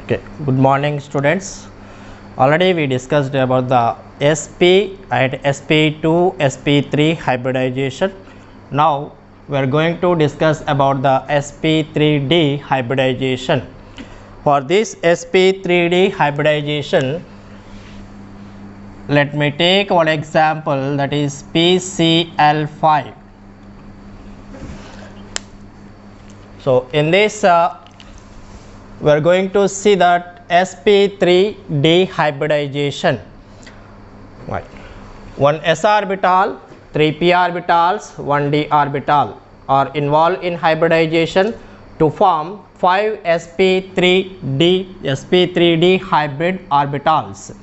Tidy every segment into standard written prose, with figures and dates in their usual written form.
Okay, good morning students. Already we discussed about the SP and SP2, SP3 hybridization. Now we are going to discuss about the SP3D hybridization. For this SP3D hybridization, let me take one example, that is PCl5. So in this we are going to see that sp3d hybridization. Right. One s orbital, 3 p orbitals, 1 d orbital are involved in hybridization to form 5 sp3d hybrid orbitals.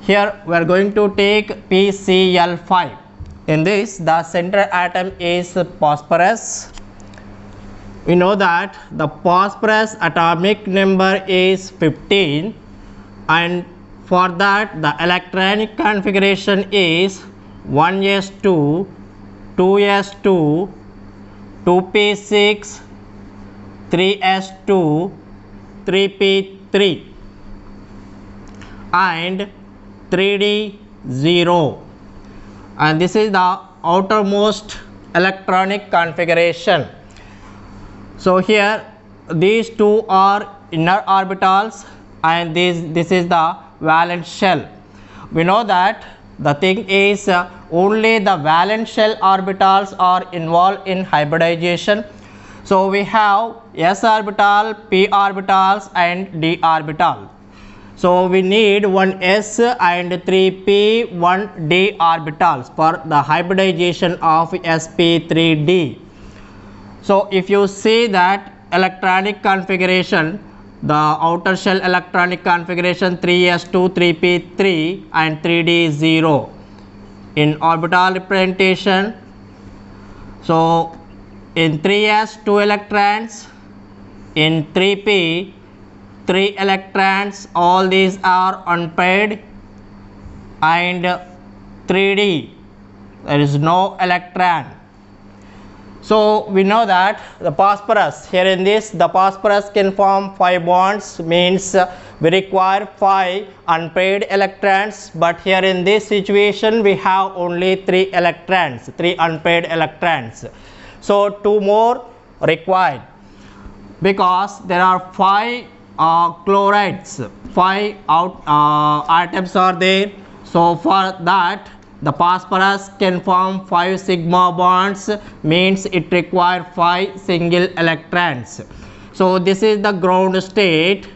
Here we are going to take PCl5. In this, the center atom is phosphorus. We know that the phosphorus atomic number is 15, and for that the electronic configuration is 1s2, 2s2, 2p6, 3s2, 3p3 and 3d0, and this is the outermost electronic configuration. So here these two are inner orbitals and this is the valence shell. We know that the thing is only the valence shell orbitals are involved in hybridization. So we have s orbital, p orbitals and d orbital. So we need one s and 3p, 1 d orbitals for the hybridization of sp3d. So if you see that electronic configuration, the outer shell electronic configuration 3s2, 3p3 and 3d0 in orbital representation. So in 3s 2 electrons, in 3p 3 electrons, all these are unpaired, and 3d there is no electron. So we know that the phosphorus, here in this the phosphorus can form 5 bonds, means we require 5 unpaired electrons, but here in this situation we have only 3 electrons, 3 unpaired electrons. So 2 more required, because there are 5 chlorides, 5 atoms are there. So for that the phosphorus can form 5 sigma bonds, means it requires 5 single electrons. So this is the ground state.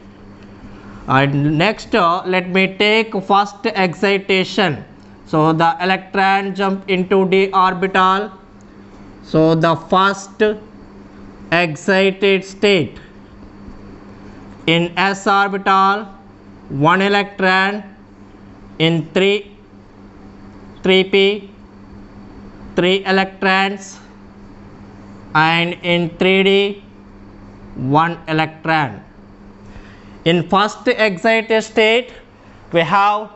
And next let me take first excitation. So the electron jump into d orbital. So the first excited state, in s orbital 1 electron, in 3p 3 electrons, and in 3d 1 electron. In first excited state we have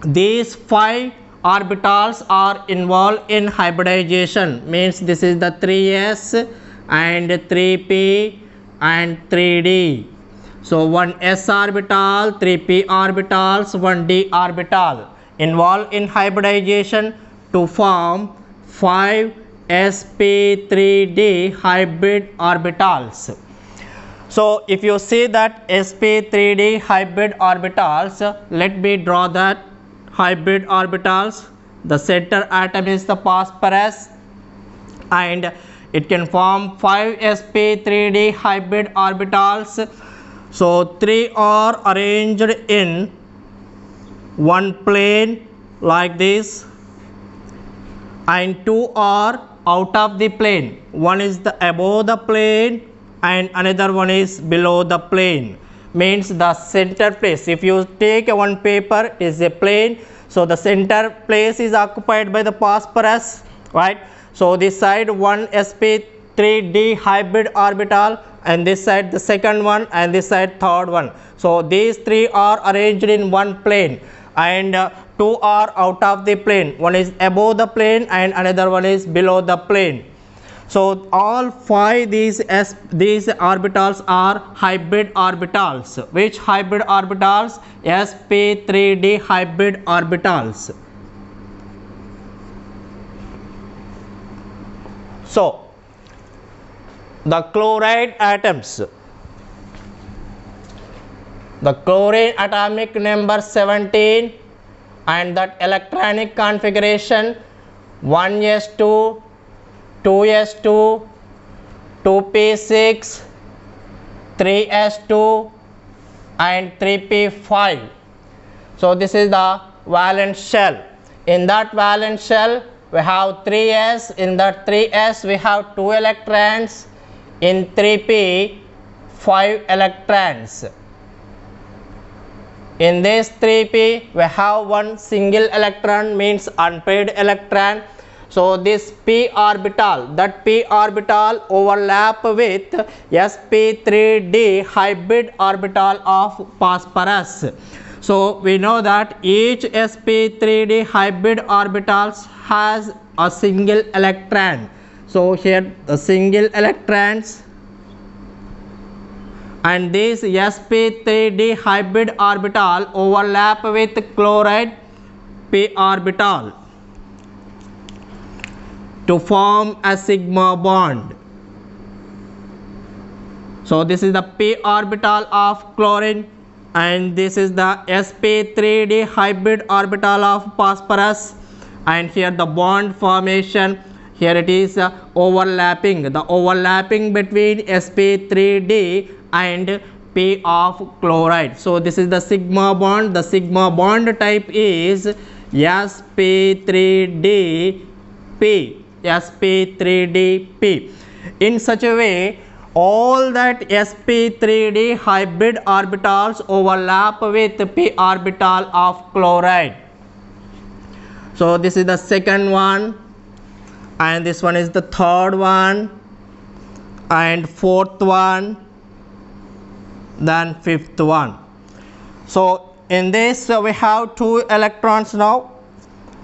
these 5 orbitals are involved in hybridization, means this is the 3s and 3p and 3d. So 1 s orbital, 3p orbitals, 1 d orbital involved in hybridization to form 5 sp3d hybrid orbitals. So if you see that sp3d hybrid orbitals, let me draw that hybrid orbitals. The center atom is the phosphorus and it can form 5 sp3d hybrid orbitals. So 3 are arranged in one plane like this, and 2 are out of the plane. One is the above the plane and another one is below the plane, means the center place. If you take one paper, it is a plane, so the center place is occupied by the phosphorus, right? So this side one sp3d hybrid orbital, and this side the second one, and this side third one. So these 3 are arranged in one plane, and 2 are out of the plane. One is above the plane and another one is below the plane. So all five these orbitals are hybrid orbitals. Which hybrid orbitals? sp3d hybrid orbitals. So the chloride atoms, the chlorine atomic number 17 and that electronic configuration 1s2, 2s2, 2p6, 3s2 and 3p5. So this is the valence shell. In that valence shell we have 3s. In that 3s we have 2 electrons. In 3p 5 electrons. In this 3p we have one single electron, means unpaired electron. So this p orbital, that p orbital overlap with sp3d hybrid orbital of phosphorus. So we know that each sp3d hybrid orbitals has a single electron. So here the single electrons, and this sp3d hybrid orbital overlap with chloride p orbital to form a sigma bond. So this is the p orbital of chlorine, and this is the sp3d hybrid orbital of phosphorus, and here the bond formation, here it is overlapping, the overlapping between sp3d and p of chloride. So this is the sigma bond. The sigma bond type is sp3dp, sp3dp. In such a way, all that sp3d hybrid orbitals overlap with p orbital of chloride. So this is the second one, and this one is the third one, and fourth one, then fifth one. So in this we have 2 electrons now.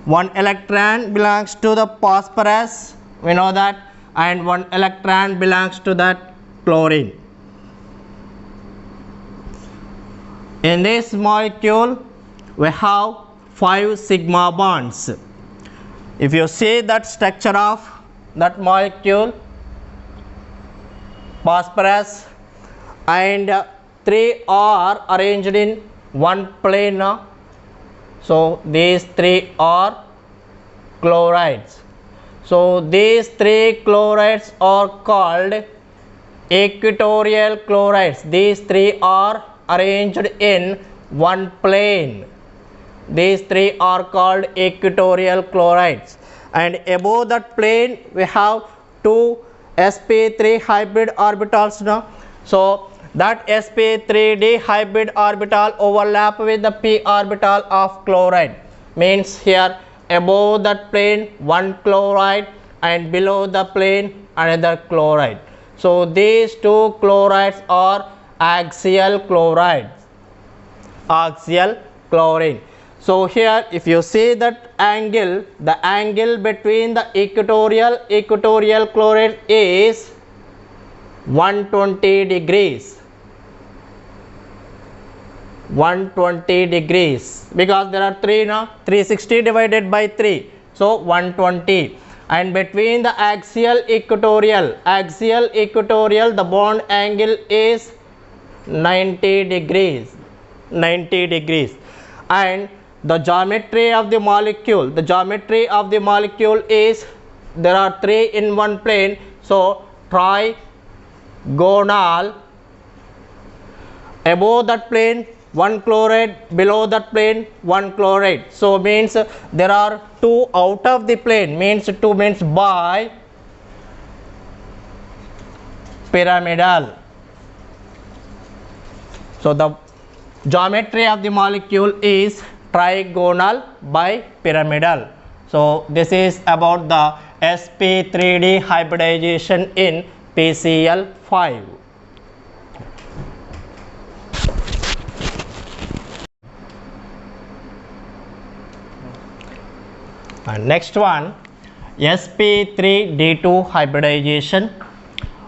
One electron belongs to the phosphorus, we know that, and one electron belongs to that chlorine. In this molecule we have 5 sigma bonds. If you see that structure of that molecule, phosphorus, and 3 are arranged in one plane. So these 3 are chlorides. So these 3 chlorides are called equatorial chlorides. These 3 are arranged in one plane. These 3 are called equatorial chlorides, and above that plane we have 2 sp3 hybrid orbitals now. So that sp3d hybrid orbital overlap with the p orbital of chloride, means here above that plane one chloride and below the plane another chloride. So these 2 chlorides are axial chlorides, axial chlorine. So here if you see that angle, the angle between the equatorial chloride is 120 degrees. 120 degrees, because there are 3 now, 360 divided by 3, so 120. And between the axial equatorial, the bond angle is 90 degrees, 90 degrees. And the geometry of the molecule, is, there are 3 in one plane, so trigonal. Above that plane one chloride, below that plane one chloride. So means there are 2 out of the plane, means 2 means bi pyramidal. So the geometry of the molecule is trigonal bipyramidal. So this is about the sp3d hybridization in PCl5. And next one, sp3d2 hybridization.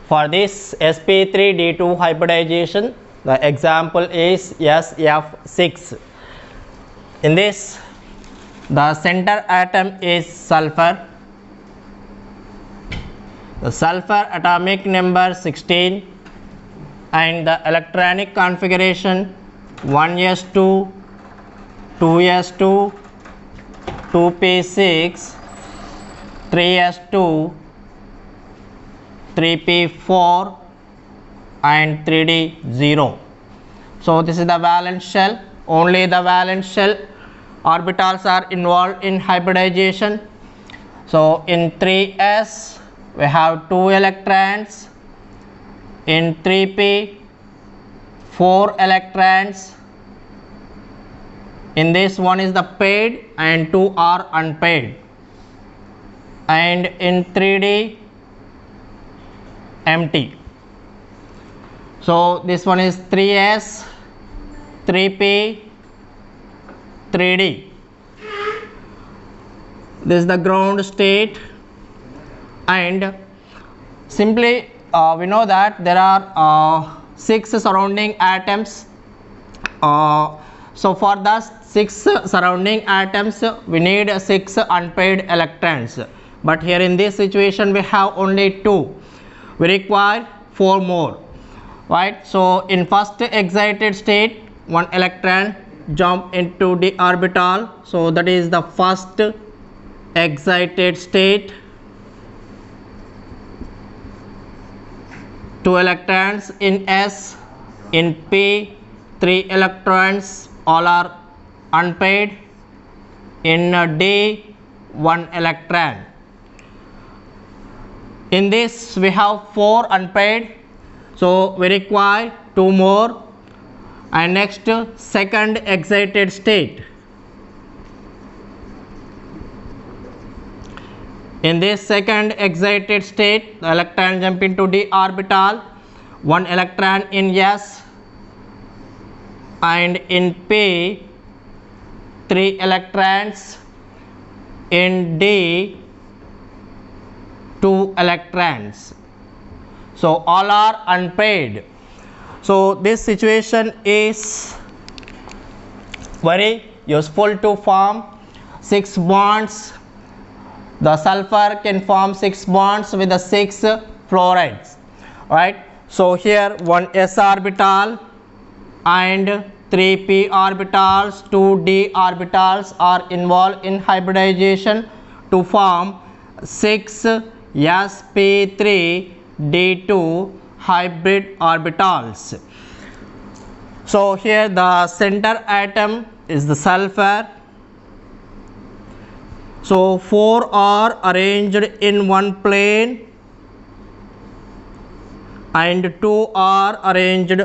For this sp3d2 hybridization, the example is SF6. In this, the center atom is sulfur. The sulfur atomic number 16 and the electronic configuration 1s2, 2s2, 2p6, 3s2, 3p4 and 3d0. So this is the valence shell. Only the valence shell orbitals are involved in hybridization. So in 3s we have 2 electrons, in 3p 4 electrons. In this, one is the paired and 2 are unpaired, and in 3d empty. So this one is 3s, 3p, 3d. This is the ground state, and simply we know that there are 6 surrounding atoms. So for the 6 surrounding atoms we need 6 unpaired electrons, but here in this situation we have only 2. We require 4 more, right? So in first excited state, 1 electron jump into the orbital, so that is the first excited state. 2 electrons in S, in P 3 electrons, all are unpaired. In D 1 electron. In this we have 4 unpaired, so we require 2 more. And next, second excited state. In this second excited state, the electron jump into d orbital, 1 electron in S, and in P 3 electrons, in D 2 electrons. So all are unpaired. So this situation is very useful to form 6 bonds. The sulfur can form 6 bonds with the 6 fluorides, right? So here 1 s orbital and 3 p orbitals, 2 d orbitals are involved in hybridization to form 6 sp3 d2 hybrid orbitals. So here the center atom is the sulfur. So 4 are arranged in one plane and 2 are arranged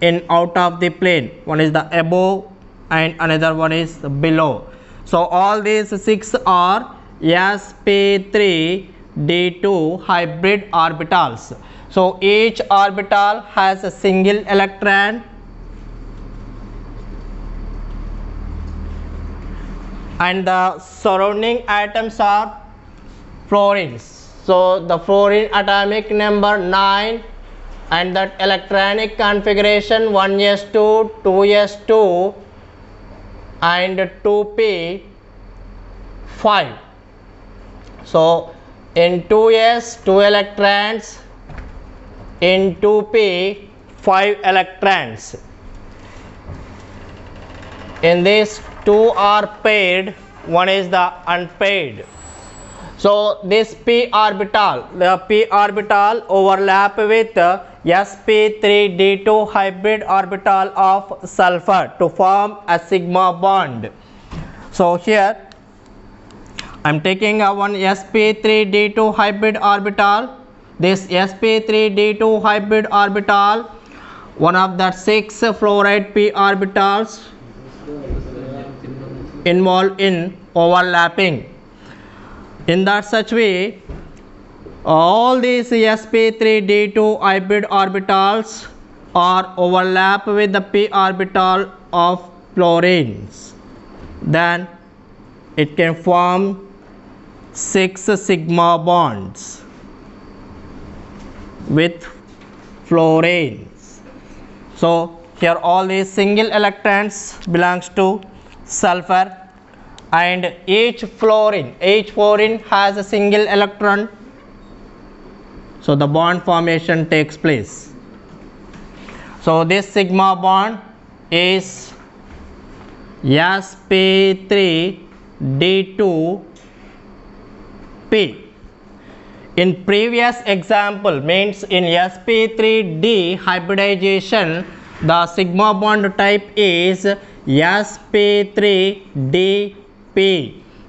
in out of the plane. One is the above and another one is below. So all these 6 are sp3 d2 hybrid orbitals. So each orbital has a single electron and the surrounding atoms are fluorines. So the fluorine atomic number 9 and that electronic configuration 1s2, 2s2 and 2p 5. So in 2s 2 electrons, in 2p 5 electrons. In this 2 are paired, one is the unpaired. So this p orbital, the p orbital overlap with sp3 d2 hybrid orbital of sulfur to form a sigma bond. So here I am taking a one sp3 d2 hybrid orbital. This sp3 d2 hybrid orbital, one of the 6 fluoride p orbitals involved in overlapping. In that such way, all these sp3 d2 hybrid orbitals are overlap with the p orbital of fluorines. Then it can form 6 sigma bonds with fluorines. So here all these single electrons belongs to sulfur, and each fluorine has a single electron, so the bond formation takes place. So this sigma bond is sp3d2p. In previous example, means in sp3d hybridization, the sigma bond type is sp3dp,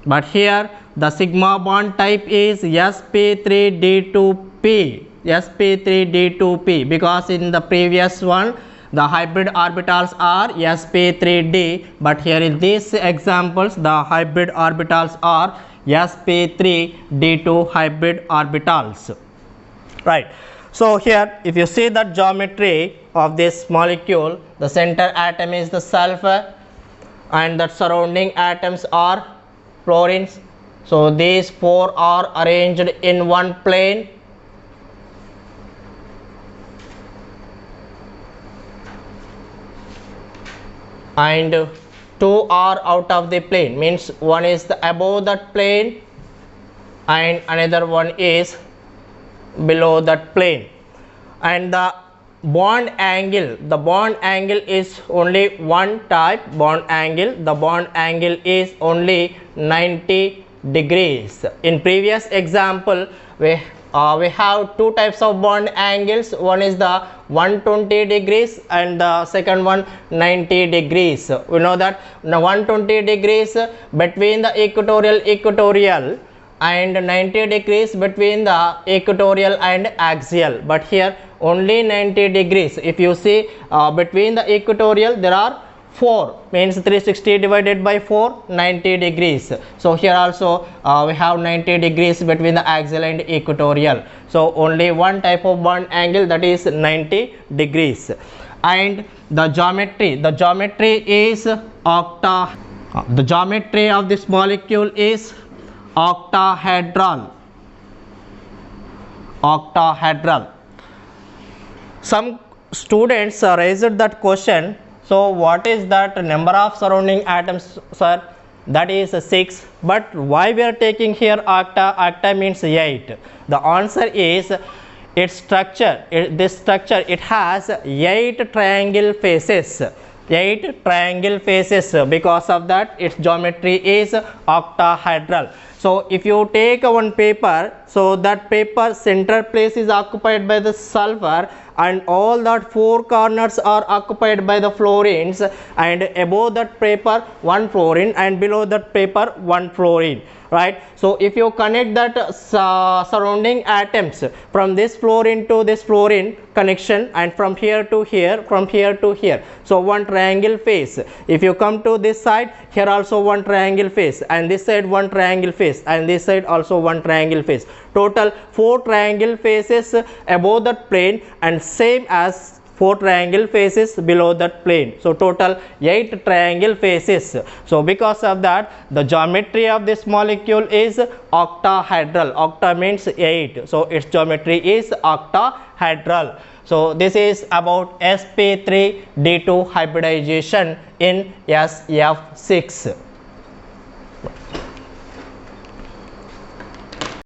but here the sigma bond type is sp3d2p, because in the previous one the hybrid orbitals are sp3d, but here in these examples the hybrid orbitals are sp3d2 hybrid orbitals, right. So here if you see the geometry of this molecule, the center atom is the sulfur and the surrounding atoms are fluorines. So these four are arranged in one plane, and two are out of the plane, means one is above that plane and another one is below that plane. And the bond angle is only one type bond angle. The bond angle is only 90 degrees. In previous example we have two types of bond angles. One is the 120 degrees and the second one 90 degrees. We know that 120 degrees between the equatorial and 90 degrees between the equatorial and axial, but here only 90 degrees. If you see between the equatorial there are 4, means 360 divided by 4, 90 degrees. So here also we have 90 degrees between the axial and equatorial. So only one type of bond angle, that is 90 degrees. And the geometry is the geometry of this molecule is octahedral. Some students raised that question. So what is that number of surrounding atoms, sir? That is 6, but why we are taking here octa? Octa means 8. The answer is its structure. This structure, it has 8 triangle faces. 8 triangle faces. Because of that its geometry is octahedral. So if you take one paper, so that paper center place is occupied by the sulfur, and all that 4 corners are occupied by the fluorines, and above that paper one fluorine and below that paper one fluorine, right. So if you connect that surrounding atoms from this fluorine to this fluorine connection, and from here to here, from here to here, so one triangle face. If you come to this side, here also one triangle face, and this side one triangle face, and this side also one triangle face. Total 4 triangle faces above that plane, and same as 4 triangle faces below that plane. So total 8 triangle faces. So because of that the geometry of this molecule is octahedral. Octa means 8, so its geometry is octahedral. So this is about sp3d2 hybridization in SF6.